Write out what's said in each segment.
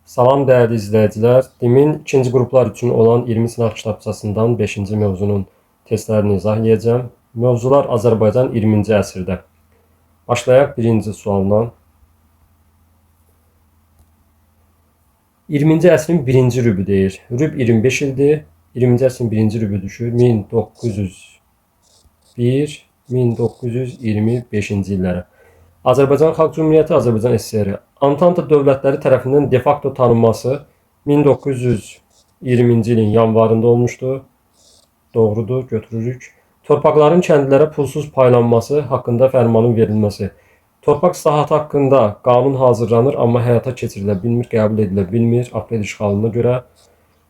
Salam değerli izleyiciler. Demin ikinci gruplar için olan 20 sınav kitabçasından 5-ci mövzunun testlərini izah edəcəm. Mövzular Azərbaycan 20-ci əsrdə. Başlayaq birinci sualdan. 20-ci əsrin birinci rübü deyir. Rüb 25 ildir. 20-ci əsrin birinci rübü düşür 1901-1925-ci illərə. Azərbaycan Xalq Cümhuriyyəti, Azərbaycan SSR Antanta dövlətləri tərəfindən de facto tanınması 1920-ci ilin yanvarında olmuşdu. Doğrudur, götürürük. Torpaqların kəndlilərə pulsuz paylanması haqqında fərmanın verilməsi. Torpaq islahatı haqqında qanun hazırlanır, amma həyata keçirilə bilmir, qəbul edilə bilmir aprel işğalına görə.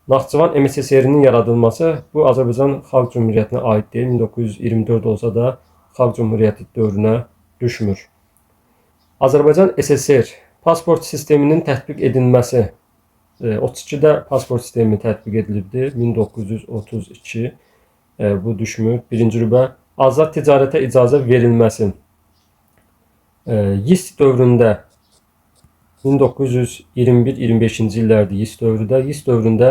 Naxçıvan MSSR-nin yaradılması bu Azərbaycan Xalq Cümhuriyyətinə aid deyil. 1924 olsa da Xalq Cümhuriyyəti dövrünə düşmür. Azərbaycan SSR pasport sisteminin tətbiq edilməsi 32-də pasport sistemi tətbiq edilibdir. 1932 bu düşmür. Birinci rübə azad ticarətə icazə verilməsi. YIS dövründə 1921-25-ci illərdir YIS dövründə. YIS dövründə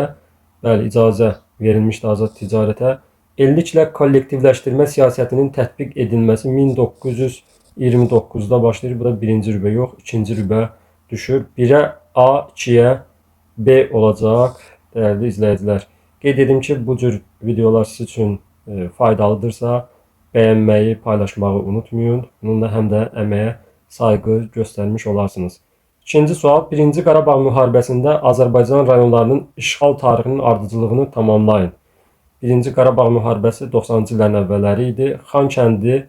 bəli icazə verilmişdi azad ticarətə. Elliklə kollektivləşdirmə siyasətinin tətbiq edilməsi 1929-da başlayır. Bu da birinci rübə yox, ikinci rübə düşür. 1-ə A, 2-yə B olacaq. Değerli izləyicilər, qeyd edim ki, bu cür videolar siz üçün faydalıdırsa, bəyənməyi, paylaşmağı unutmayın. Bununla həm də əməyə sayğı göstərmiş olarsınız. İkinci sual, 1-ci Qarabağ müharibəsində Azərbaycan rayonlarının işğal tarixinin ardıcılığını tamamlayın. 1-ci Qarabağ müharibəsi 90-cı illərin əvvəlləri idi. Xankəndi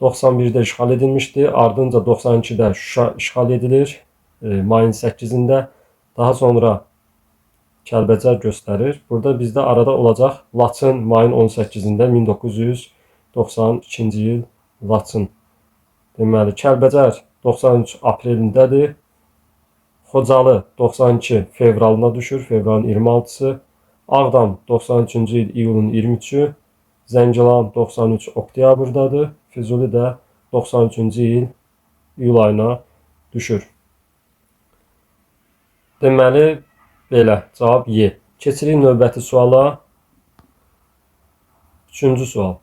91-də işğal edilmişdi. Ardınca 92-də Şuşa işğal edilir. Mayın 8-də. Daha sonra Kəlbəcər göstərir. Burada bizdə arada olacaq Laçın mayın 18-də 1992-ci il Laçın. Deməli, Kəlbəcər 93 aprelindədir. Xocalı 92 fevralına düşür, fevralın 26-sı. Ağdam 93-cü il iyulun 23-ü. Zəngilan 93 oktyabrdadır. Füzuli də 93-cü il iyul ayına düşür. Deməli, belə, cavab Y. Keçirik növbəti suala. Üçüncü sual.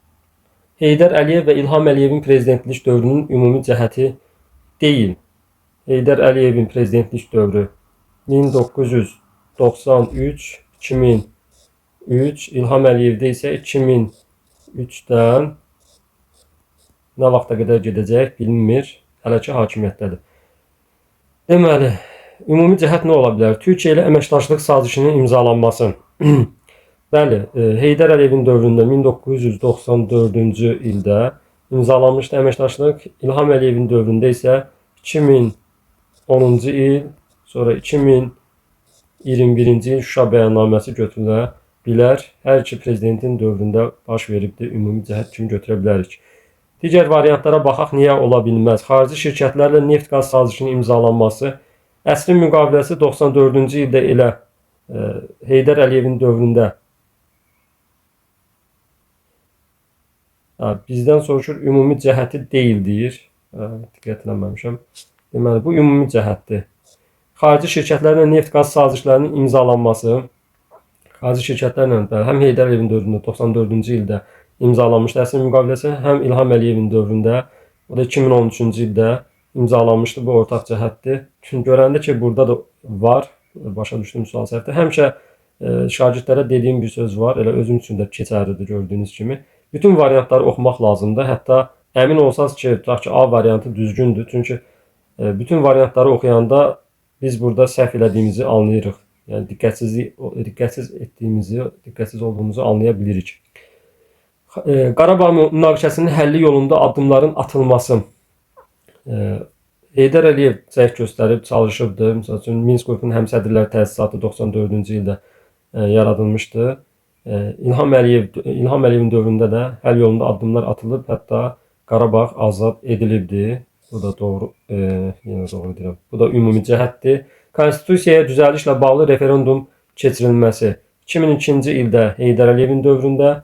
Heydər Əliyev və İlham Əliyevin prezidentlik dövrünün ümumi cəhəti deyil. Heydər Əliyevin prezidentlik dövrü 1993-2003, İlham Əliyevdə isə 2003-dən nə vaxta qədər gedəcək bilinmir. Hələ ki hakimiyyətdədir. Deməli, ümumi cəhət nə ola bilər? Türkiyə ilə əməkdaşlıq sazişinin imzalanması. Bəli, Heydər Əliyevin dövründə 1994-cü ildə imzalanmışdı əməkdaşlıq. İlham Əliyevin dövründə isə 2010-cu il, sonra 2021-ci il Şuşa bəyannaməsi götürülə bilər. Hər iki prezidentin dövründə baş veribdir. Ümumi cəhət kimi götürə bilərik. Digər variantlara baxaq, niyə ola bilməz? Xarici şirkətlərlə neft-qaz sazişinin imzalanması. Əsrin müqaviləsi 94-cü ildə elə Heydər Əliyevin dövründə bizdən soruşur, ümumi cəhəti deyil deyir. Diqqət eləməmişəm. Deməli, bu ümumi cəhətdir. Xarici şirkətlərlə neft-qaz sazişlərinin imzalanması. Xarici şirkətlərlə həm Heydər Əliyevin dövründə 94-cü ildə imzalanmışdı əsrin müqaviləsi, həm İlham Əliyevin dövründə, o da 2013-cü ildə imzalanmışdı. Bu ortaq cəhətdir. Çünki görəndə ki, burada da var, başa düşdüyüm sual səhvdir. Həmişə şagirdlərə dediyim bir söz var, elə özüm üçün də keçərlidir gördüyünüz kimi. Bütün variantları oxumaq lazımdır. Hətta əmin olsanız ki, tutaq ki, A variantı düzgündür. Çünki bütün variantları oxuyanda biz burada səhv elədiyimizi anlayırıq. Yəni diqqətsiz olduğumuzu anlaya bilirik. Qarabağ münaqişəsinin həlli yolunda addımların atılması. Heydər Əliyev cəhd göstərib çalışıbdı. Məsəl üçün Minsk qrupunun həmsədrlər təsisatı 94-cü ildə yaradılmışdı. İlham Əliyevin dövründə də həll yolunda addımlar atılıb, hətta Qarabağ azad edilibdi. Bu da doğru, yenə doğru deyirəm. Bu da ümumi cəhətdir. Konstitusiyaya düzəlişlə bağlı referendum keçirilməsi. 2002-ci ildə Heydər Əliyevin dövründə,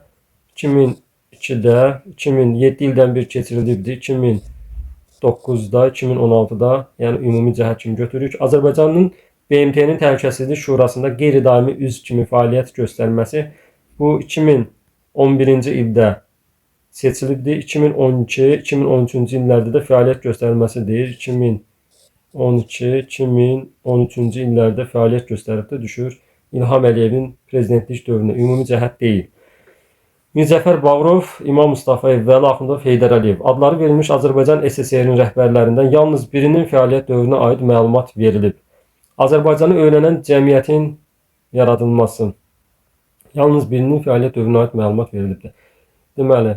2002 2002-də, 2007 ildən bir keçirilibdi. 2009-da, 2016-da, yəni ümumi cəhət kimi götürürük. Azərbaycanın BMT-nin Təhlükəsizlik Şurasında qeyri-daimi üzv kimi fəaliyyət göstərməsi bu 2011-ci ildə seçilibdi. 2012-2013-cü illərdə də fəaliyyət göstərməsidir. 2012-2013-cü illərdə fəaliyyət göstəribdi, düşür. İlham Əliyevin prezidentlik dövründə ümumi cəhət deyil. Mirzəfər Bağırov, İmam Mustafayev, Vəli Axundov, Heydər Əliyev adları verilmiş Azərbaycan SSR-nin rəhbərlərindən yalnız birinin fəaliyyət dövrünə aid məlumat verilib. Azərbaycanı öyrənən cəmiyyətin yaradılması. Yalnız birinin fəaliyyət dövrünə aid məlumat verilibdir. Deməli,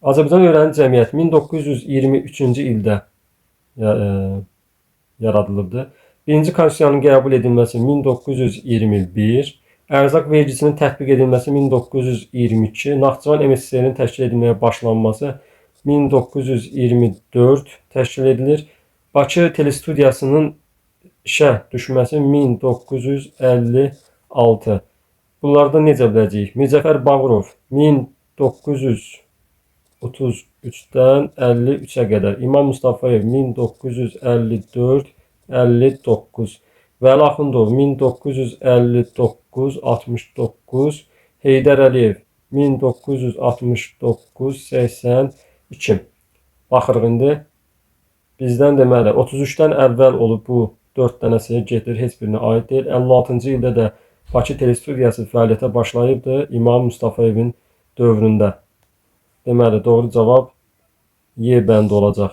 Azərbaycan öyrənən cəmiyyət 1923-cü ildə yaradılıbdır. Birinci Konstitusiyanın qəbul edilməsi 1921, ərzaq vergisinin tətbiq edilməsi 1922, Naxçıvan MSSR-nin təşkil edilməyə başlanması 1924 təşkil edilir. Bakı telestudiyasının işə düşməsi 1956. Bunlarda necə biləcəyik? Mirzəfər Bağırov 1933-dən 53-ə qədər, İmam Mustafayev 1954-59, Vəli Axundov 1959-69, Heydər Əliyev 1969-82. Baxırıq indi. Bizdən deməli 33-dən əvvəl olub bu 4 dənəsi gedir, heç birinə aid deyil. 56-cı ildə də Bakı telestudiyası fəaliyyətə başlayıbdı İmam Mustafayevin dövründə. Deməli, doğru cavab Y bəndi olacaq.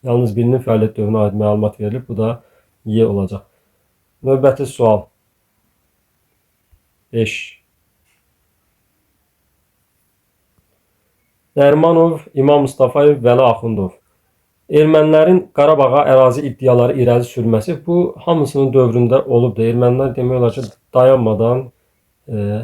Yalnız birinin fəaliyyət dövrünə aid məlumat verilib, bu da Y olacaq. Növbəti sual. 5. Nərimanov, İmam Mustafayev, Vəli Axundov. Ermənilərin Qarabağa ərazi iddiaları irəli sürməsi bu hamısının dövründə olubdur. Ermənilər demək olar ki, dayanmadan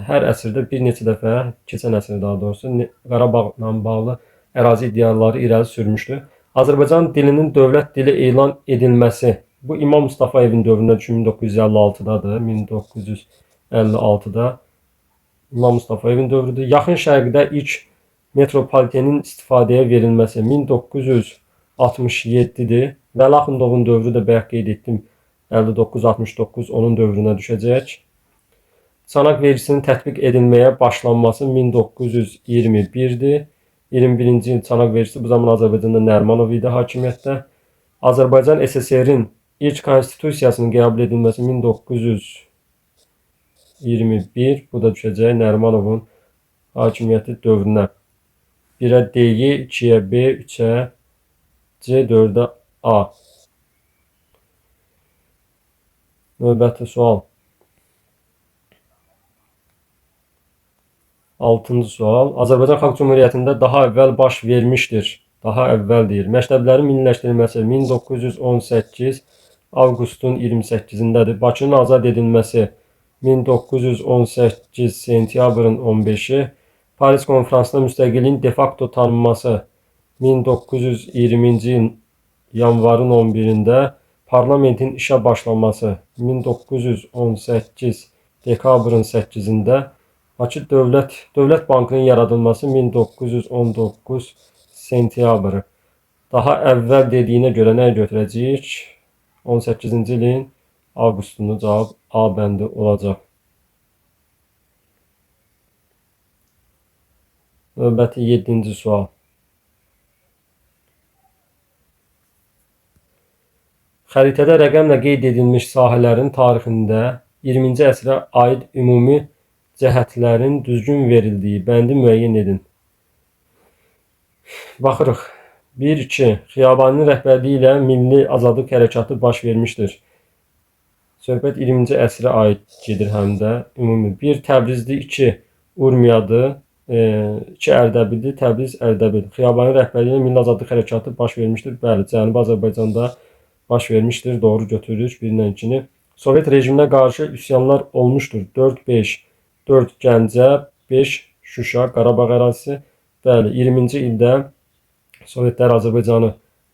hər əsrdə bir neçə dəfə, keçən əsrdə daha doğrusu, Qarabağla bağlı ərazi iddiaları irəli sürmüşdür. Azərbaycan dilinin dövlət dili elan edilməsi bu İmam Mustafayevin dövründə 1956-dadır. 1956-da İmam Mustafayevin dövrüdür. Yaxın Şərqdə ilk metropolitenin istifadəyə verilməsi 1967-dir. Vəli Axundovun dövrü də bayaq qeyd etdim, 59-69 onun dövrünə düşəcək. Çanaq vergisinin tətbiq edilməyə başlanması 1921-dir. 21-ci il çanaq vergisi bu zaman Azərbaycanda Nərimanov idi hakimiyyətdə. Azərbaycan SSR-in ilk konstitusiyasının qəbul edilməsi 1921, bu da düşəcək Nərimanovun hakimiyyəti dövrünə. 1-ə D-yi, 2-yə B, 3-ə C, 4-ə A. Növbəti sual. 6-cı sual. Azərbaycan Xalq Cümhuriyyətində daha əvvəl baş vermişdir. Daha əvvəl deyir. Məktəblərin milliləşdirilməsi 1918 avqustun 28-dədir. Bakının azad edilməsi 1918 sentyabrın 15-i. Paris konferansında müstəqilliyin de facto tanınması 1920-ci il yanvarın 11-də. Parlamentin işə başlaması 1918 dekabrın 8-də. Bakı Dövlət Bankının yaradılması 1919 sentyabrı. Daha əvvəl dediyinə görə nəyə götürəcəyik? 18-ci ilin avqustunu, cavab A bəndi olacaq. Növbəti 7-ci sual. Xəritədə rəqəmlə qeyd edilmiş sahələrin tarixində 20-ci əsrə aid ümumi cəhətlərin düzgün verildiyi bəndi müəyyən edin. Baxırıq. 1-2. Xiyabaninin rəhbərliyi ilə Milli Azadlıq Hərəkatı baş vermişdir. Söhbət 20-ci əsrə aid gedir həm də. Ümumi 1. Təbrizli, 2. Urmiyadır, 2 Ərdəbildir, Təbriz, Ərdəbil. Xiyabaninin rəhbərliyi ilə Milli Azadlıq Hərəkatı baş vermişdir. Bəli, Cənubi Azərbaycanda baş vermişdir. Doğru götürürük 1-lə 2-ni. Sovet rejiminə qarşı üsyanlar olmuşdur. 4-5. 4 Gəncə, 5 Şuşa, Qarabağ ərazisi. Bəli, 20-ci ildə Sovetlər Azərbaycanı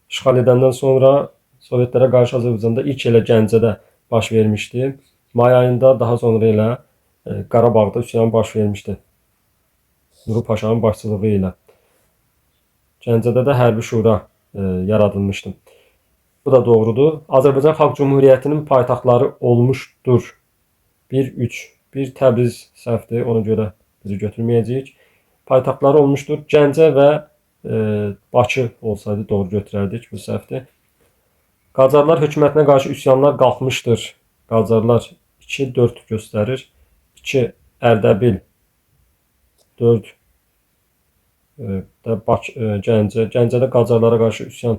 işğal edəndən sonra Sovetlərə qarşı Azərbaycanda ilk elə Gəncədə baş vermişdi. May ayında, daha sonra elə Qarabağda üsyan baş vermişdi. Nuru Paşanın başçılığı ilə. Gəncədə də hərbi şura yaradılmışdı. Bu da doğrudur. Azərbaycan Xalq Cümhuriyyətinin paytaxtları olmuşdur. 1-3. Bir Təbriz səhvdir, ona görə bizi götürməyəcəyik. Paytaxtları olmuşdur. Gəncə və Bakı olsaydı doğru götürərdik, bu səhvdir. Qacarlar hökumətinə qarşı üsyanlar qalxmışdır. Qacarlar 2-4 göstərir. 2 Ərdəbil, 4 Gəncə. Gəncədə Qacarlara qarşı üsyan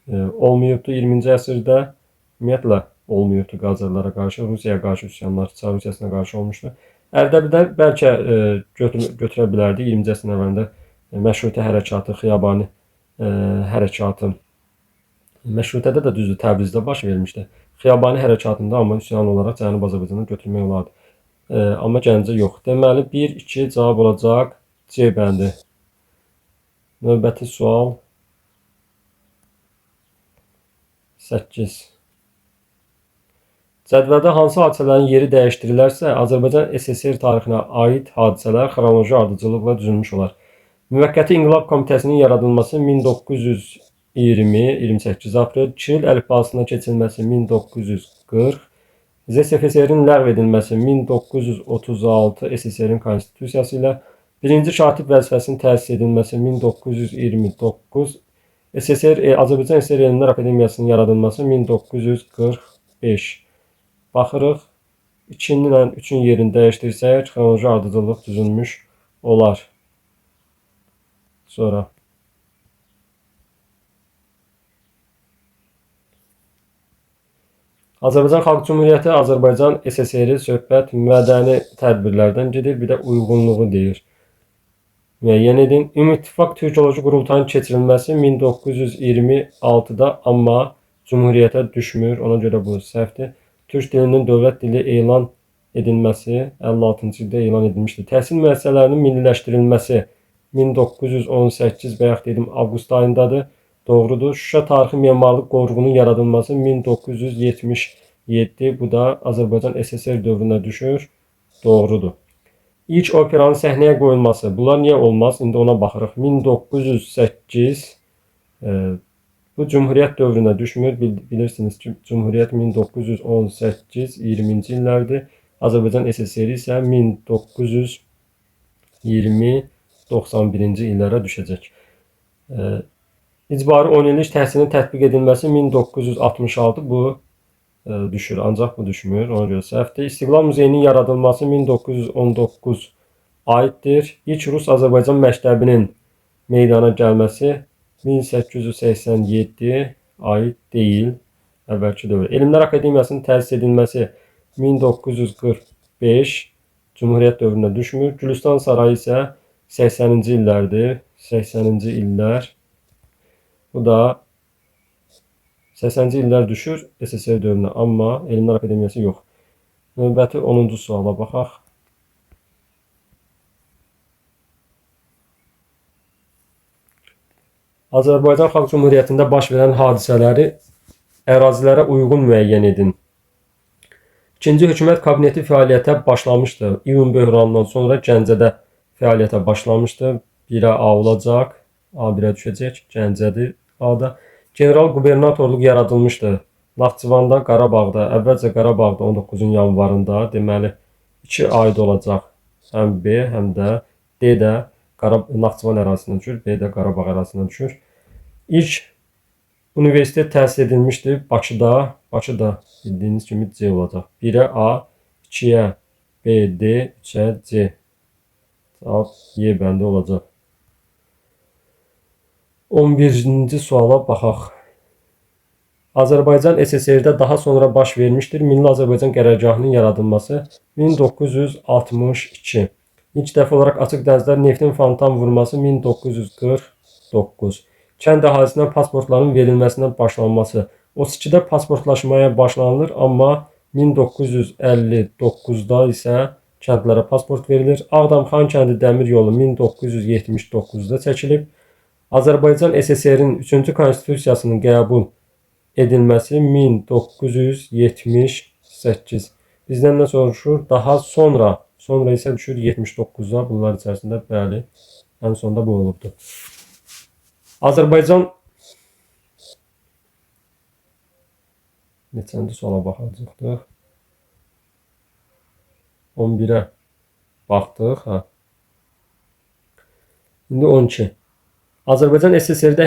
olmayıbdı 20-ci əsrdə. Ümumiyyətlə olmayıbdı Qacarlara qarşı, Rusiyaya qarşı üsyanlar Çar Rusiyasına qarşı olmuşdu. Ərdəbildən bəlkə götürə bilərdi 20-ci əsrin əvvəlində Məşrutə hərəkatı, Xiyabani hərəkatı. Məşrutədə də düzdür, Təbrizdə baş vermişdi. Xiyabani hərəkatında amma üsyan olaraq Cənubi Azərbaycanı götürmək olardı. Amma Gəncə yox. Deməli 1-2 cavab olacaq C bəndi. Növbəti sual 8. Cədvəldə hansı hadisələrin yeri dəyişdirilərsə, Azərbaycan SSR tarixinə aid hadisələr xronoloji ardıcıllıqla düzülmüş olar. Müvəqqəti İnqilab Komitəsinin yaradılması 1920-28 aprel, Kiril əlifbasına keçilməsi 1940, ZSFSR-in ləğv edilməsi 1936 SSR-in konstitusiyası ilə, birinci katib vəzifəsinin təsis edilməsi 1929, Azərbaycan SSR Elmlər Akademiyasının yaradılması 1945. Baxırıq, 2-nin ilə 3-ün yerini dəyişdirsək, xronoloji ardıcıllıq düzülmüş olar. Sonra Azərbaycan Xalq Cümhuriyyəti, Azərbaycan SSR söhbət mədəni tədbirlərdən gedir, bir də uyğunluğu deyir. Müəyyən edin. Ümumİttifaq Türkoloji Qurultayının keçirilməsi 1926-da, amma Cümhuriyyətə düşmür, ona görə bu səhvdir. Türk dilinin dövlət dili elan edilməsi 56-cı ildə elan edilmişdir. Təhsil müəssisələrinin milliləşdirilməsi 1918 bayaq dedim avqust ayındadır. Doğrudur. Şuşa tarixi memarlıq qoruğunun yaradılması 1977. Bu da Azərbaycan SSR dövrünə düşür. Doğrudur. İlk operanın səhnəyə qoyulması. Bunlar niyə olmaz? İndi ona baxırıq. 1908 bu Cümhuriyyət dövrünə düşmür. Bilirsiniz ki, Cümhuriyyət 1918-20-ci illərdir. Azərbaycan SSR isə 1920-91-ci illərə düşəcək. İcbari 10 illik təhsilin tətbiq edilməsi 1966 bu düşür, ancaq bu düşmür. Ona görə səhvdir. İstiqlal Muzeyinin yaradılması 1919 aiddir. İlk Rus-Azərbaycan məktəbinin meydana gəlməsi 1887 aid deyil, əvvəlki dövr. Elmlər Akademiyasının təsis edilməsi 1945 Cümhuriyyət dövrünə düşmür. Gülüstan Sarayı isə 80-ci illərdir. 80-ci illər. Bu da 80-ci illər düşür SSR dövrünə, amma Elmlər Akademiyası yox. Növbəti 10-cu suala baxaq. Azərbaycan Xalq Cümhuriyyətində baş verən hadisələri ərazilərə uyğun müəyyən edin. İkinci hökumət kabineti fəaliyyətə başlamışdı. İyun böhranından sonra Gəncədə fəaliyyətə başlamışdı. 1-ə A olacaq. A1-ə düşəcək. Gəncədir A-da. General qubernatorluq yaradılmışdı. Naxçıvanda, Qarabağda, əvvəlcə Qarabağda 19-un yanvarında, deməli 2 aid olacaq. Həm B, həm də D də Naxçıvan ərazisindən düşür, B də Qarabağ ərazisindən düşür. İlk universitet təsis edilmişdir Bakıda. Bakıda bildiyiniz kimi C olacaq. 1-ə A, 2-yə B, D, 3-ə C. Cavab Y bəndi olacaq. 11-ci suala baxaq. Azərbaycan SSR-də daha sonra baş vermişdir. Milli Azərbaycan qərargahının yaradılması 1962. İlk dəfə olaraq açıq dənizlər neftin fontan vurması 1949. Kənd əhalisinə pasportların verilməsindən başlanması. 32-də pasportlaşmaya başlanılır, amma 1959-da isə kəndlərə pasport verilir. Ağdam-Xan kəndi dəmir yolu 1979-da çəkilib. Azərbaycan SSR-in 3-cü konstitusiyasının qəbul edilməsi 1978. Bizdən nə soruşur? Daha sonra Sonra isə düşür 79-a. Bunlar içərisində bəli, ən sonda bu olubdu. Azərbaycan neçənci suala baxacaqdıq? 11-ə baxdıq. İndi 12. Azərbaycan SSR-də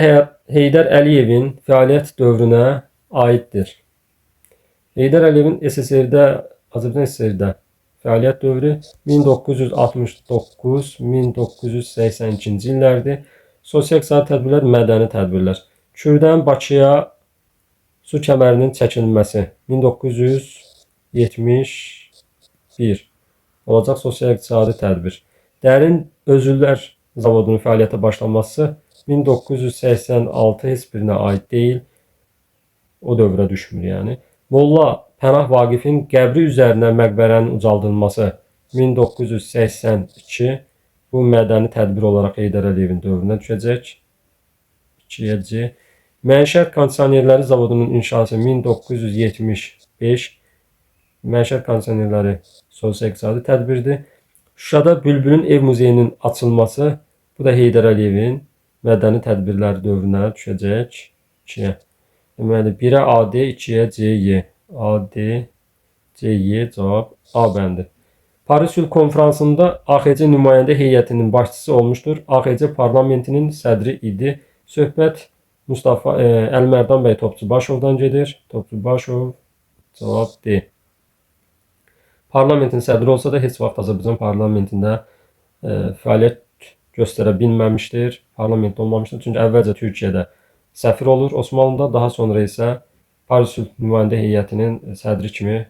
Heydər Əliyevin fəaliyyət dövrünə aiddir. Heydər Əliyevin Azərbaycan SSR-də fəaliyyət dövrü 1969-1982-ci illərdir. Sosial-iqtisadi tədbirlər, mədəni tədbirlər. Kürdən Bakıya su kəmərinin çəkilməsi 1971 olacaq sosial-iqtisadi tədbir. Dərin özüllər zavodunun fəaliyyətə başlaması 1986 heç birinə aid deyil. O dövrə düşmür yəni. Molla Pənah Vaqifin qəbri üzərinə məqbərənin ucaldılması 1982. Bu mədəni tədbir olaraq Heydər Əliyevin dövrünə düşəcək. 2C. Məişət kondisionerləri zavodunun inşası 1975. Məişət kondisionerləri sosial-iqtisadi tədbirdir. Şuşada Bülbülün ev muzeyinin açılması, bu da Heydər Əliyevin mədəni tədbirləri dövrünə düşəcək. 2-yə. Deməli, 1-ə AD, 2-yə CY. AD, CY cavab A bəndi. Paris Sülh Konfransında AXC nümayəndə heyətinin başçısı olmuşdur. AXC parlamentinin sədri idi. Söhbət Mustafa Əlmərdan bəy Topçubaşovdan gedir. Topçubaşov cavab D. Parlamentin sədri olsa da heç vaxt Azərbaycan parlamentində fəaliyyət göstərə bilməmişdir. Parlament olmamışdır. Çünki əvvəlcə Türkiyədə səfir olur Osmanlıda, daha sonra isə Paris Sülh nümayəndə heyətinin sədri kimi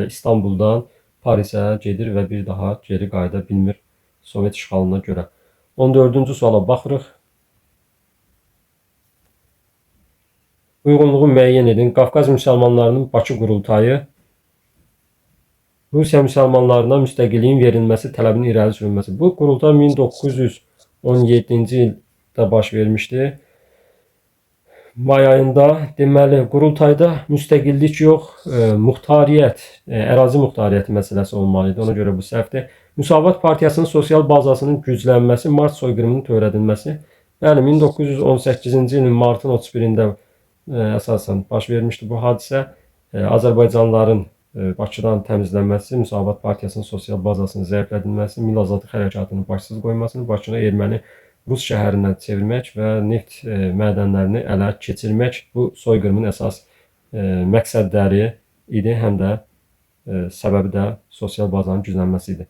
İstanbuldan Parisə gedir və bir daha geri qayıda bilmir Sovet işğalına görə. 14-cü suala baxırıq. Uyğunluğu müəyyən edin. Qafqaz müsəlmanlarının Bakı qurultayı Rusiya müsəlmanlarına müstəqilliyin verilməsi tələbinin irəli sürülməsi. Bu qurultay 1917-ci ildə baş vermişdi. May ayında. Deməli, qurultayda müstəqillik yox, muxtariyyət, ərazi muxtariyyəti məsələsi olmalıydı. Ona görə bu səhvdir. Müsavat Partiyasının sosial bazasının güclənməsi, Mart soyqırımının törədilməsi. Bəli, 1918-ci ilin martın 31-də əsasən baş vermişdi bu hadisə. Azərbaycanlıların Bakıdan təmizlənməsi, Müsavat Partiyasının sosial bazasının zəiflədilməsi, Milli Azadlıq Hərəkatının başsız qoymasını, Bakını erməni Rus şəhərindən çevirmək və neft mədənlərini ələ keçirmək bu soyqırımın əsas məqsədləri idi, həm də səbəbi də sosial bazanın güclənməsi idi.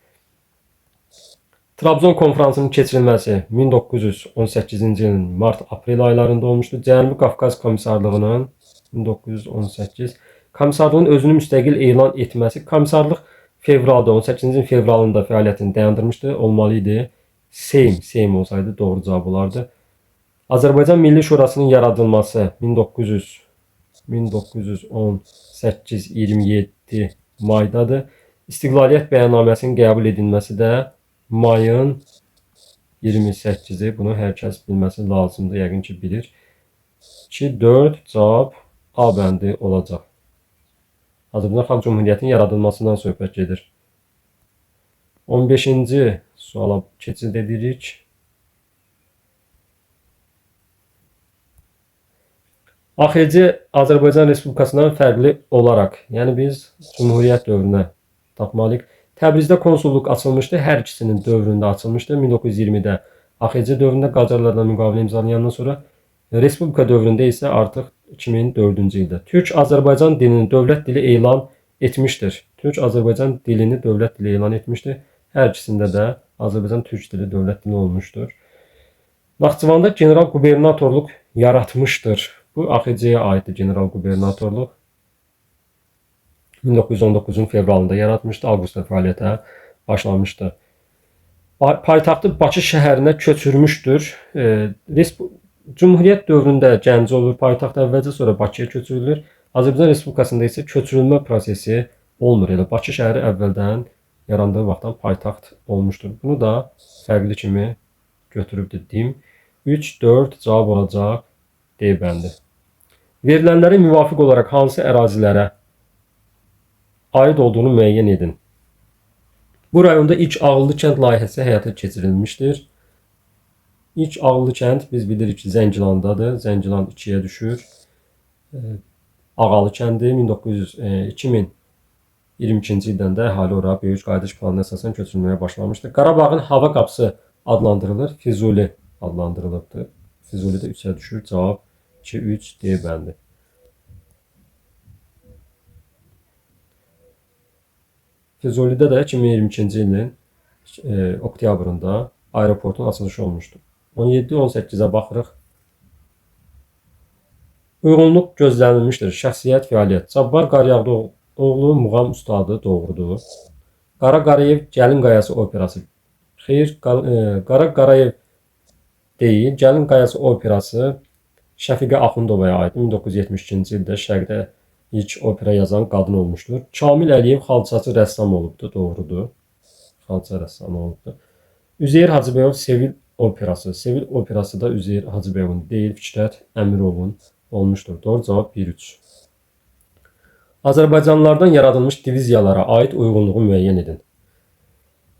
Trabzon konfransının keçirilməsi 1918-ci ilin mart-aprel aylarında olmuşdu. Cənubi Qafqaz Komissarlığının 1918 komissarlığın özünü müstəqil elan etməsi, komissarlıq fevralda, 18-ci ilin fevralında fəaliyyətini dayandırmışdı, olmalı idi. Seym olsaydı doğru cavab olardı. Azərbaycan Milli Şurasının yaradılması 1918-27 maydadır. İstiqlaliyyət bəyannaməsinin qəbul edilməsi də mayın 28-i. Bunu hər kəs bilməsi lazımdır, yəqin ki bilir. 2-4 cavab A bəndi olacaq. Azərbaycan Xalq Cümhuriyyətinin yaradılmasından söhbət gedir. 15-ci suala keçid edirik. AXC Azərbaycan Respublikasından fərqli olaraq, yəni biz Cümhuriyyət dövrünə tapmalıyıq. Təbrizdə konsulluq açılmışdı, hər ikisinin dövründə açılmışdı. 1920-də AXC dövründə Qacarlarla müqavilə imzalayandan sonra, Respublika dövründə isə artıq 2004-cü ildə. Türk-Azərbaycan dilini dövlət dili elan etmişdir. Türk-Azərbaycan dilini dövlət dili elan etmişdir. Hər ikisində də Azərbaycan türk dili dövlət dili olmuşdur. Naxçıvanda general qubernatorluq yaratmışdır. Bu AXC-yə aiddir general qubernatorluq. 1919-un fevralında yaratmışdı, avqustda fəaliyyətə başlamışdı. Paytaxtı Bakı şəhərinə köçürmüşdür. Cümhuriyyət dövründə Gəncə olur, paytaxt əvvəlcə, sonra Bakıya köçürülür. Azərbaycan Respublikasında isə köçürülmə prosesi olmur. Elə Bakı şəhəri əvvəldən yarandığı vaxtdan paytaxt olmuşdur. Bunu da fərqli kimi götürüb dedim. 3-4 cavab olacaq D bəndi. Verilənlərə müvafiq olaraq hansı ərazilərə aid olduğunu müəyyən edin. Bu rayonda ilk ağıllı kənd layihəsi həyata keçirilmişdir. İlk ağıllı kənd biz bilirik ki, Zəngilandadır. Zəngilan 2-yə düşür. Ağalı kəndi 2022-ci ildən də əhali ora böyük qayıdış planına əsasən köçürülməyə başlamışdır. Qarabağın hava qapısı adlandırılır, Füzuli adlandırılıbdır. Füzuli də 3-ə düşür. Cavab 2-3 D bəndi. Füzulidə də 2022-ci ilin oktyabrında aeroportun açılışı olmuşdur. 17-18-ə baxırıq. Uyğunluq gözlənilmişdir. Şəxsiyyət, fəaliyyət. Cabbar Qaryağdıoğlu muğam ustadı, doğrudur. Qara Qarayev Gəlin Qayası operası. Xeyr, Qara Qarayev deyil. Gəlin Qayası operası Şəfiqə Axundovaya aid. 1972-ci ildə Şərqdə ilk opera yazan qadın olmuşdur. Kamil Əliyev xalçaçı rəssam olubdur, doğrudur. Xalça rəssamı olubdur. Üzeyir Hacıbəyov Sevil operası. Sevil operası da Üzeyir Hacıbəyovun deyil, Fikrət Əmirovun olmuşdur. Doğru cavab 1-3. Azərbaycanlılardan yaradılmış diviziyalara aid uyğunluğu müəyyən edin.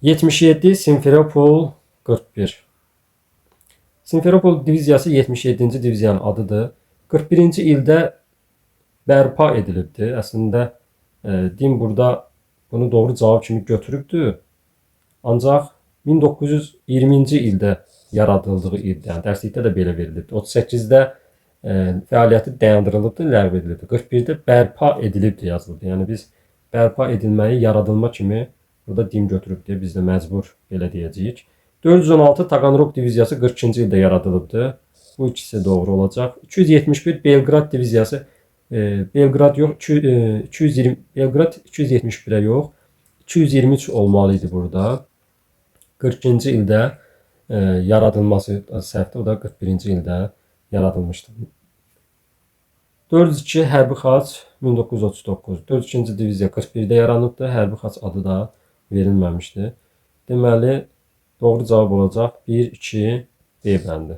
77 Simferopol 41. Simferopol diviziyası 77-ci diviziyanın adıdır. 41-ci ildə bərpa edilibdir. Əslində din burada bunu doğru cavab kimi götürübdür. Ancaq 1920-ci ildə yaradıldığı ildə, yəni dərslikdə də belə verilibdir. 38-də fəaliyyəti dayandırılıbdır, ləğv edilibdir. 41-də bərpa edilibdir yazılıb. Yəni biz bərpa edilməyi yaradılma kimi burada din götürübdür. Biz də məcbur belə deyəcəyik. 416 Taganrog diviziyası 42-ci ildə yaradılıbdır. Bu ikisi doğru olacaq. 271 Belqrad diviziyası Belqrad yox, 220 Belqrad 271-ə yox, 223 olmalı idi burada. 42-ci ildə yaradılması səhvdir, o da 41-ci ildə yaradılmışdır. 402 Hərbi Xaç 1939. 402-ci diviziya 41-də yaranıbdır. Hərbi Xaç adı da verilməmişdir. Deməli, doğru cavab olacaq 1-2 B bəndi.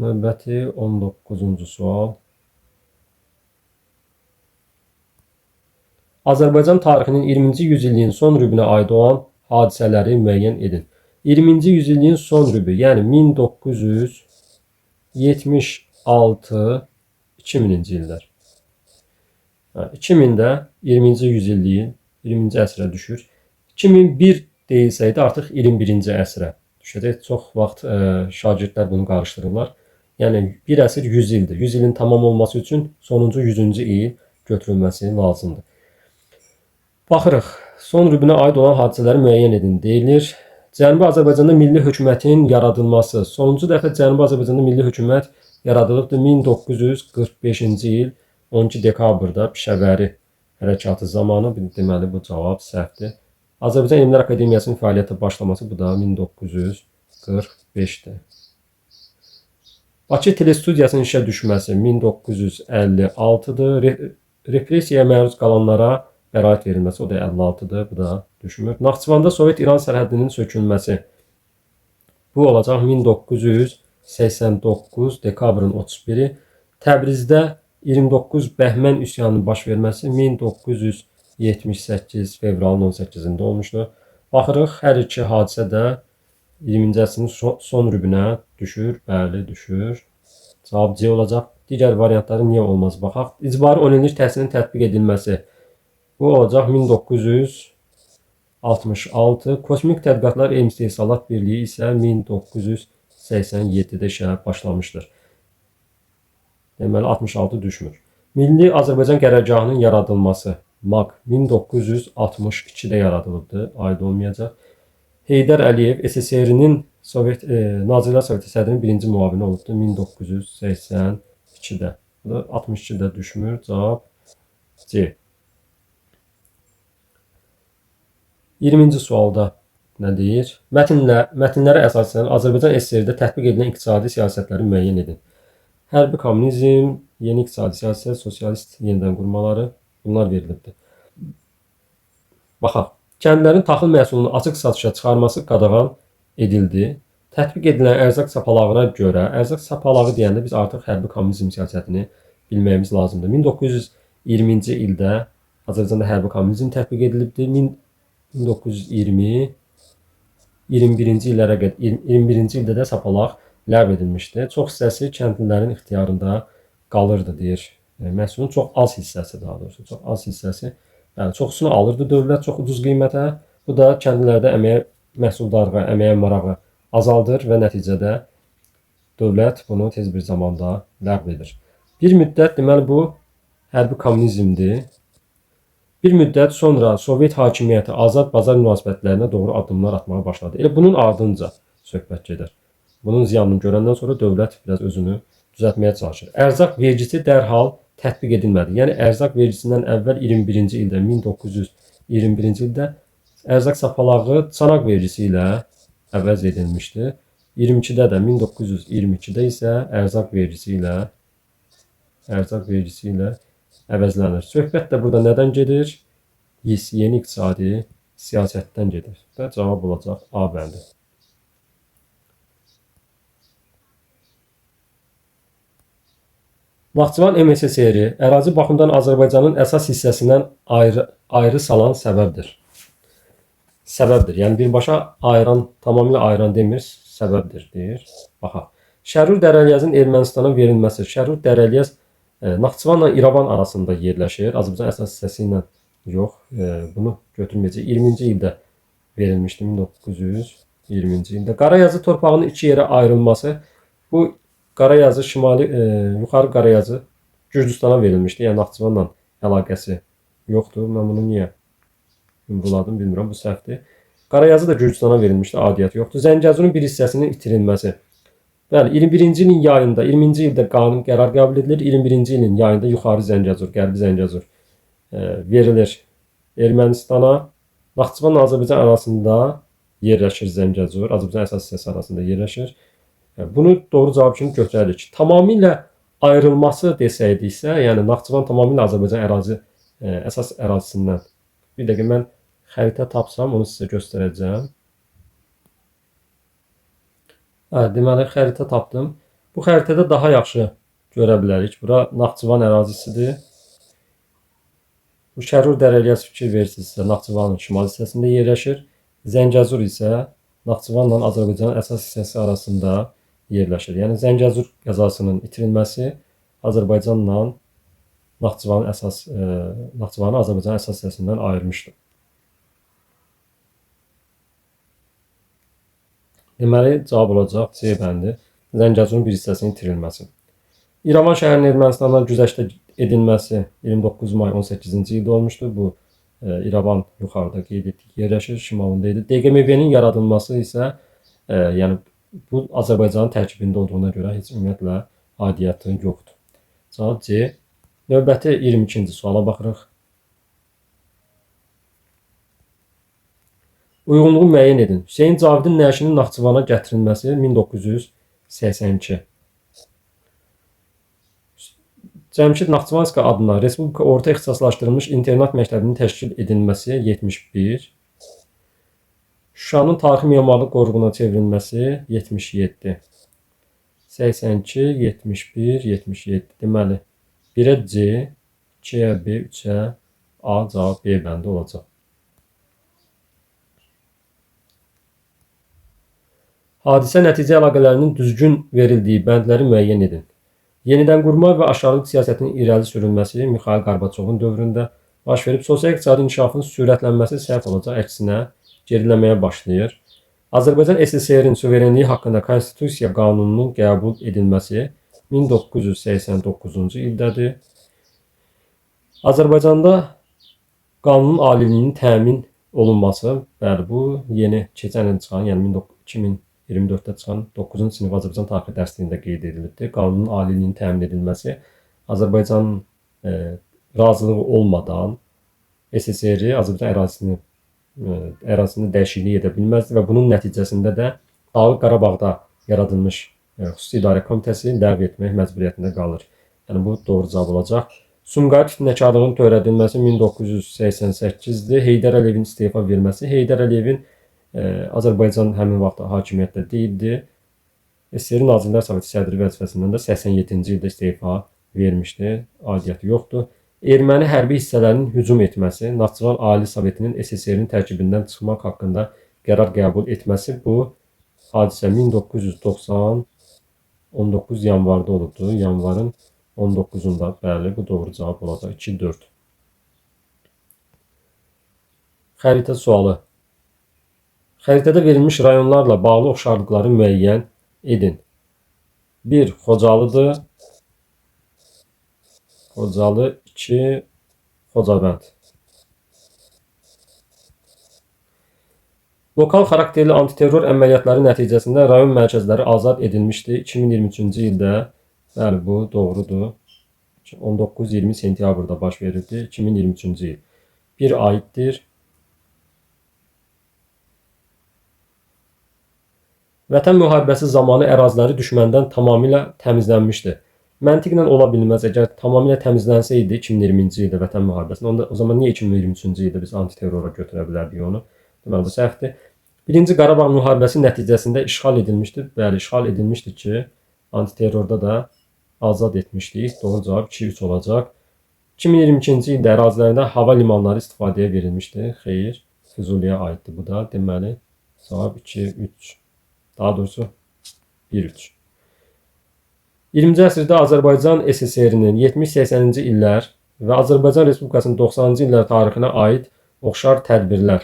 Növbəti 19-cu sual. Azərbaycan tarixinin 20-ci yüzilliyin son rübünə aid olan hadisələri müəyyən edin. 20-ci yüzilliyin son rübü, yəni 1976-2000-ci illər. 2000-də 20-ci yüzilliyin 20-ci əsrə düşür. 2001 deyilsəydi artıq 21-ci əsrə düşəcək. Çox vaxt şagirdlər bunu qarışdırırlar. Yəni bir əsr 100 ildir. 100 ilin tamam olması üçün sonuncu 100-cü il götürülməsi lazımdır. Baxırıq. Son rübünə aid olan hadisələri müəyyən edin deyilir. Cənubi Azərbaycanda milli hökumətin yaradılması. Sonuncu dəfə Cənubi Azərbaycanda milli hökumət yaradılıbdır 1945-ci il 12 dekabrda Pişəvəri hərəkatı zamanı. Deməli bu cavab səhvdir. Azərbaycan Elmlər Akademiyasının fəaliyyətə başlaması bu da 1945-dir. Bakı telestudiyasının işə düşməsi 1956-dır. Repressiyaya məruz qalanlara bəraət verilməsi, o da 56-dır, bu da düşmür. Naxçıvanda Sovet-İran sərhədinin sökülməsi. Bu olacaq 1989 dekabrın 31-i. Təbrizdə 29 Bəhmən üsyanının baş verməsi 1978 fevralın 18-də olmuşdur. Baxırıq, hər iki hadisə də 20-ci əsrin son rübünə düşür, bəli düşür. Cavab C olacaq. Digər variantları niyə olmaz baxaq. İcbari 10 illik təhsilin tətbiq edilməsi. Bu olacaq 1966. Kosmik Tədqiqatlar Elm İstehsalat Birliyi isə 1987-də işə başlamışdır. Deməli 66 düşmür. Milli Azərbaycan qərargahının yaradılması. MAQ 1962-də yaradılıbdır. Aid olmayacaq. Heydər Əliyev SSR-nin Nazirlər Soveti sədrinin birinci müavini olubdur 1982-də. Bu da 62-də düşmür. Cavab C. 20-ci sualda nə deyir? Mətnlərə əsasən Azərbaycan SSR-də tətbiq edilən iqtisadi siyasətləri müəyyən edin. Hərbi kommunizm, yeni iqtisadi siyasət, sosialist yenidən qurmaları bunlar verilibdir. Baxaq. Kəndlərin taxıl məhsulunu açıq satışa çıxarması qadağan edildi. Tətbiq edilən ərzaq sapalağına görə, ərzaq sapalağı deyəndə biz artıq hərbi kommunizm siyasətini bilməyimiz lazımdır. 1920-ci ildə Azərbaycanda hərbi kommunizm tətbiq edilibdir. 1920-21-ci illərə qədər 21-ci ildə də sapalaq ləğv edilmişdi. Çox hissəsi kəndlilərin ixtiyarında qalırdı deyir. Məhsulun çox az hissəsi, daha doğrusu çox az hissəsi, yəni çoxsunu alırdı dövlət çox ucuz qiymətə. Bu da kəndlilərdə əməyə məhsuldarlığa, əməyə marağı azaldır və nəticədə dövlət bunu tez bir zamanda ləğv edir. Bir müddət deməli bu hərbi kommunizmdir. Bir müddət sonra Sovet hakimiyyəti azad bazar münasibətlərinə doğru addımlar atmağa başladı. Elə bunun ardınca söhbət gedir. Bunun ziyanını görəndən sonra dövlət biraz özünü düzəltməyə çalışır. Ərzaq vergisi dərhal tətbiq edilmədi. Yəni ərzaq vergisindən əvvəl 21-ci ildə 1921-ci ildə ərzaq sapalağı çanaq vergisi ilə əvəz edilmişdi. 22-də də 1922-də isə ərzaq vergisi ilə əvəzlənir. Söhbət də burada nədən gedir? Yeni iqtisadi siyasətdən gedir. Və cavab olacaq A bəndi. Naxçıvan MSSR ərazi baxımından Azərbaycanın əsas hissəsindən ayrı salan səbəbdir. Yəni birbaşa ayıran, tamamilə ayıran demir, səbəbdir deyir. Baxaq. Şərur Dərəlyazın Ermənistana verilməsi. Şərur Dərəlyaz Naxçıvanla İrəvan arasında yerləşir. Azərbaycan əsas hissəsi ilə yox. Bunu götürməyəcək. 20-ci ildə verilmişdi, 1920-ci ildə. Qarayazı torpağının iki yerə ayrılması. Bu Qarayazı yuxarı Qarayazı Gürcüstana verilmişdi. Yəni Naxçıvanla əlaqəsi yoxdur. Mən bunu niyə ümruladım bilmirəm, bu səhvdir. Qarayazı da Gürcüstana verilmişdi, adiyyəti yoxdur. Zəngəzurun bir hissəsinin itirilməsi. Bəli, 21-ci ilin yayında, 20-ci ildə qanun qərar qəbul edilir. 21-ci ilin yayında yuxarı Zəngəzur, qərbi Zəngəzur verilir Ermənistana. Naxçıvanla Azərbaycan arasında yerləşir Zəngəzur. Azərbaycan əsas hissəsi arasında yerləşir. Bunu doğru cavab kimi götürərik. Tamamilə ayrılması desəydiksə, yəni Naxçıvan tamamilə Azərbaycan əsas ərazisindən. Bir dəqiqə mən xəritə tapsam, onu sizə göstərəcəm. Deməli, xəritə tapdım. Bu xəritədə daha yaxşı görə bilərik. Bura Naxçıvan ərazisidir. Bu Şərur Dərəlyaz fikir verirsinizsə, Naxçıvanın şimal hissəsində yerləşir. Zəngəzur isə Naxçıvanla Azərbaycanın əsas hissəsi arasında yerləşir. Yəni Zəngəzur qəzasının itirilməsi Azərbaycanla Naxçıvanı Azərbaycanın əsas hissəsindən ayırmışdır. Deməli, cavab olacaq C bəndi. Zəngəzurun bir hissəsinin itirilməsi. İrəvan şəhərinin Ermənistandan güzəştə edilməsi 29 may 18-ci ildə olmuşdur. Bu İrəvan yuxarıda qeyd etdik, yerləşir, şimalında idi. DQMV-nin yaradılması isə yəni bu Azərbaycanın tərkibində olduğuna görə heç ümumiyyətlə aidiyyatı yoxdur. Cavab C. Növbəti 22-ci suala baxırıq. Uyğunluğu müəyyən edin. Hüseyn Cavidin nəşinin Naxçıvana gətirilməsi 1982. Cəmşid Naxçıvanski adına Respublika Orta İxtisaslaşdırılmış İnternat Məktəbinin təşkil edilməsi 71. Şuşanın tarixi memarlıq qoruğuna çevrilməsi 77. 82, 71, 77. Deməli, 1-ə C, 2-yə B, 3-ə A cavab B bəndi olacaq. Hadisə nəticə əlaqələrinin düzgün verildiyi bəndləri müəyyən edin. Yenidən qurma və aşağılık siyasətinin irəli sürülməsi Mikhail Qarbaçovun dövründə baş verib, sosial-iqtisadi inkişafın sürətlənməsi səhv olacaq, əksinə geriləməyə başlayır. Azərbaycan SSR-in suverenliyi haqqında konstitusiya qanununun qəbul edilməsi 1989-cu ildədir. Azərbaycanda qanunun aliliyinin təmin olunması, bəli, bu yeni keçən il çıxan, yəni 2024-də çıxan 9-cu sinif Azərbaycan tarixi dərsliyində qeyd edilibdir. Qanunun aliliyinin təmin edilməsi Azərbaycanın razılığı olmadan SSR Azərbaycan ərazisini dəyişiklik edə bilməzdi və bunun nəticəsində də Dağlıq Qarabağda yaradılmış xüsusi idarə komitəsi ləğv etmək məcburiyyətində qalır. Yəni bu doğru cavab olacaq. Sumqayıt fitnəkarlığının törədilməsi 1988-dir. Heydər Əliyevin istefa verməsi. Heydər Əliyevin Azərbaycan həmin vaxt hakimiyyətdə deyildi. SSR Nazirlər Soveti sədri vəzifəsindən də 87-ci ildə istefa vermişdi. Aidiyyəti yoxdur. Erməni hərbi hissələrinin hücum etməsi, Nasional Ali Sovetinin SSR-nin tərkibindən çıxmaq haqqında qərar qəbul etməsi bu hadisə 1990 yanvarda olubdu. Yanvarın 19-unda. Bəli, bu doğru cavab olacaq. 2-4. Xəritə sualı. Xəritədə verilmiş rayonlarla bağlı oxşarlıqları müəyyən edin. 1. Xocalıdır. Xocalı. 2. Xocavənd. Lokal xarakterli antiterror əməliyyatları nəticəsində rayon mərkəzləri azad edilmişdi 2023-cü ildə. Bəli, bu doğrudur. 19-20 sentyabrda baş verildi 2023-cü il. Bir aiddir. Vətən müharibəsi zamanı əraziləri düşməndən tamamilə təmizlənmişdi. Məntiqlə ola bilməz. Əgər tamamilə təmizlənsəydi 2020-ci ildə vətən müharibəsində, o zaman niyə 2023-cü ildə biz antiterrora götürə bilərdik onu? Deməli, bu səhvdir. Birinci Qarabağ müharibəsi nəticəsində işğal edilmişdir. Bəli, işğal edilmişdir ki, antiterrorda da azad etmişdik. Doğru cavab 2-3 olacaq. 2022-ci ildə ərazilərində hava limanları istifadəyə verilmişdir. Xeyr, Füzuliyə aiddir bu da. Deməli, cavab 2-3. Daha doğrusu 1-3. 20-ci əsrdə Azərbaycan SSR-nin 70-80-ci illər və Azərbaycan Respublikasının 90-cı illər tarixinə aid oxşar tədbirlər.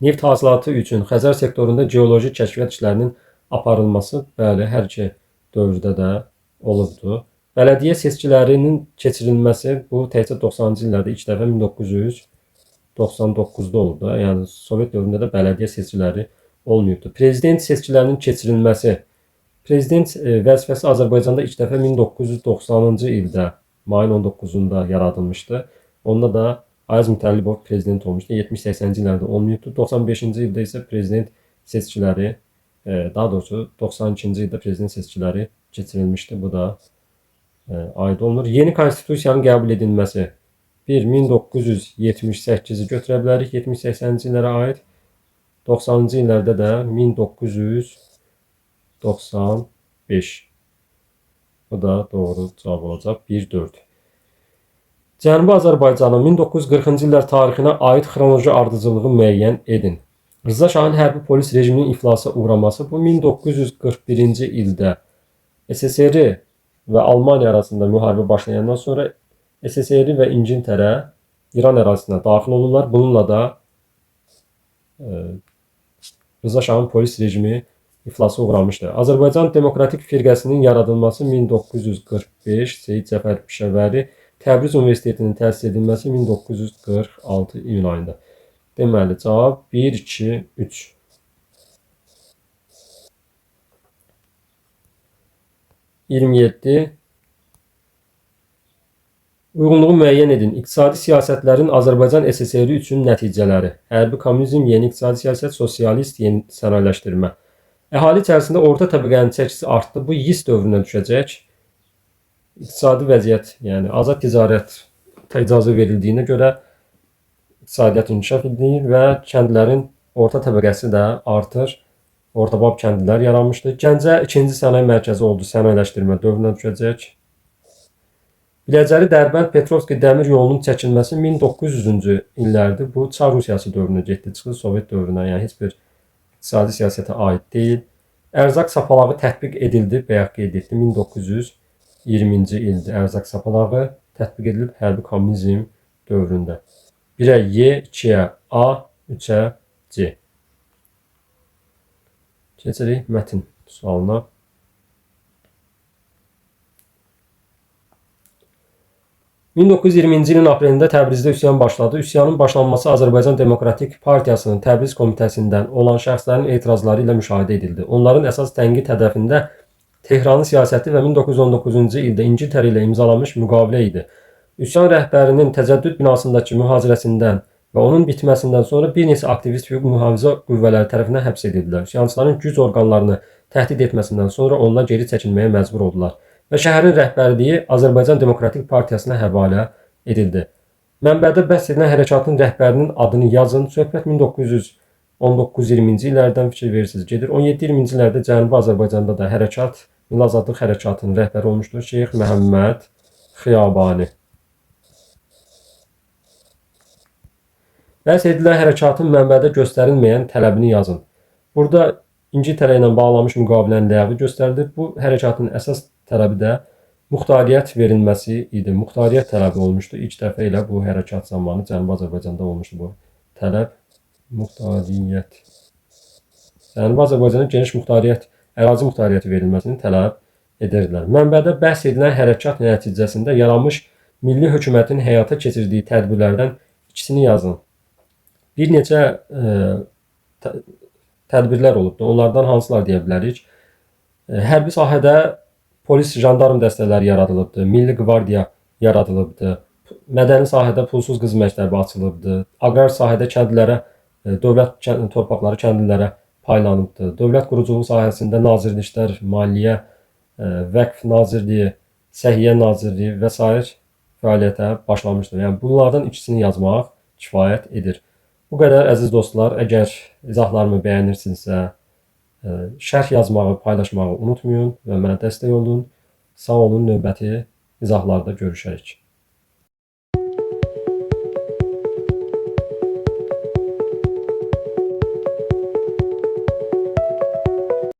Neft hasilatı üçün Xəzər sektorunda geoloji kəşfiyyat işlərinin aparılması, bəli, hər iki dövrdə də olubdu. Bələdiyyə seçkilərinin keçirilməsi bu təkcə 90-cı illərdə ilk dəfə 1999-da olub da. Yəni Sovet dövründə də bələdiyyə seçkiləri olmayıbdı. Prezident seçkilərinin keçirilməsi. Prezident vəzifəsi Azərbaycanda ilk dəfə 1990-cı ildə mayın 19-unda yaradılmışdı. Onda da Ayaz Mütəllibov prezident olmuşdu. 70-80-ci illərdə olmayıbdı. 95-ci ildə isə prezident seçkiləri, daha doğrusu 92-ci ildə prezident seçkiləri keçirilmişdi. Bu da aid olunur. Yeni konstitusiyanın qəbul edilməsi. 1978-i götürə bilərik 70-80-ci illərə aid. 90-cı illərdə də 1995. Bu da doğru cavab olacaq. 1-4. Cənubi Azərbaycanın 1940-cı illər tarixinə aid xronoloji ardıcılığı müəyyən edin. Rza Şahın hərbi polis rejiminin iflasa uğraması bu 1941-ci ildə SSR və Almaniya arasında müharibə başlayandan sonra SSR və İngiltərə İran ərazisinə daxil olurlar. Bununla da Rza Şahın polis rejimi iflasa uğramışdır. Azərbaycan Demokratik Firqəsinin yaradılması 1945, Seyid Cəfər Pişəvəri, Təbriz Universitetinin təsis edilməsi 1946 iyun ayında. Deməli, cavab 1-2-3. Uyğunluğu müəyyən edin. İqtisadi siyasətlərin Azərbaycan SSR üçün nəticələri. Hərbi kommunizm, yeni iqtisadi siyasət, sosialist, yeni sənayeləşdirmə. Əhali içərisində orta təbəqənin çəkisi artdı. Bu YIS dövrünə düşəcək. İqtisadi vəziyyət, yəni azad ticarətə icazə verildiyinə görə iqtisadiyyat inkişaf edir və kəndlərin orta təbəqəsi də artır. Ortabab kəndlilər yaranmışdır. Gəncə ikinci sənaye mərkəzi oldu. Sənayələşdirmə dövrünə düşəcək. Biləcəri Dərbənd Petrovski dəmir yolunun çəkilməsi 1900-cü illərdir. Bu Çar Rusiyası dövrünə getdi, çıxdı Sovet dövrünə, yəni heç bir iqtisadi siyasətə aid deyil. Ərzaq sapalağı tətbiq edildi, bayaq qeyd etdi, 1920-ci ildə ərzaq sapalağı tətbiq edilib hərbi kommunizm dövründə. 1-ə Y, 2-ə A, 3-ə C. Keçirik mətn sualına. (1920-ci ilin aprelində Təbrizdə üsyan başladı. Üsyanın başlanması Azərbaycan Demokratik Partiyasının Təbriz komitəsindən olan şəxslərin etirazları ilə müşahidə edildi. Onların əsas tənqid hədəfində Tehranın siyasəti və 1919-cu ildə İngiltərə ilə imzalanmış müqavilə idi. Üsyan rəhbərinin Təcəddüd binasındakı mühazirəsindən və onun bitməsindən sonra bir neçə aktivist hüquq mühafizə qüvvələri tərəfindən həbs edildilər. Üsyançıların güc orqanlarını təhdid etməsindən sonra onlar geri çəkilməyə məcbur oldular və şəhərin rəhbərliyi Azərbaycan Demokratik Partiyasına həvalə edildi. Mənbədə bəhs edilən hərəkatın rəhbərinin adını yazın. Söhbət 1919-20-ci illərdən fikir verirsiniz gedir. 17-20-ci illərdə Cənubi Azərbaycanda da hərəkat, Milli Azadlıq hərəkatının rəhbəri olmuşdur Şeyx Məhəmməd Xiyabani. Bəhs edilən hərəkatın mənbədə göstərilməyən tələbini yazın. Burada İngiltərə ilə bağlanmış müqavilənin ləğvi göstərilir. Bu hərəkatın əsas tələbi də muxtariyyət verilməsi idi. Muxtariyyət tələbi olmuşdu. İlk dəfə ilə bu hərəkat zamanı Cənubi Azərbaycanda olmuşdu bu tələb. Muxtariyyət. Cənubi Azərbaycana geniş muxtariyyət, ərazi muxtariyyəti verilməsini tələb edirdilər. Mənbədə bəhs edilən hərəkat nəticəsində yaranmış milli hökumətin həyata keçirdiyi tədbirlərdən ikisini yazın. Bir neçə tədbirlər olubdur. Onlardan hansılar deyə bilərik? Hərbi sahədə polis, jandarm dəstələri yaradılıbdır. Milli qvardiya yaradılıbdır. Mədəni sahədə pulsuz qız məktəbi açılıbdır. Aqrar sahədə kəndlilərə, dövlət torpaqları kəndlilərə paylanıbdır. Dövlət quruculuğu sahəsində nazirliklər, maliyyə, vəqf nazirliyi, səhiyyə nazirliyi və s. fəaliyyətə başlamışdır. Yəni bunlardan ikisini yazmaq kifayət edir. Bu qədər əziz dostlar, əgər izahlarımı bəyənirsinizsə, şərh yazmağı, paylaşmağı unutmayın və mənə dəstək olun. Sağ olun, növbəti izahlarda görüşərik.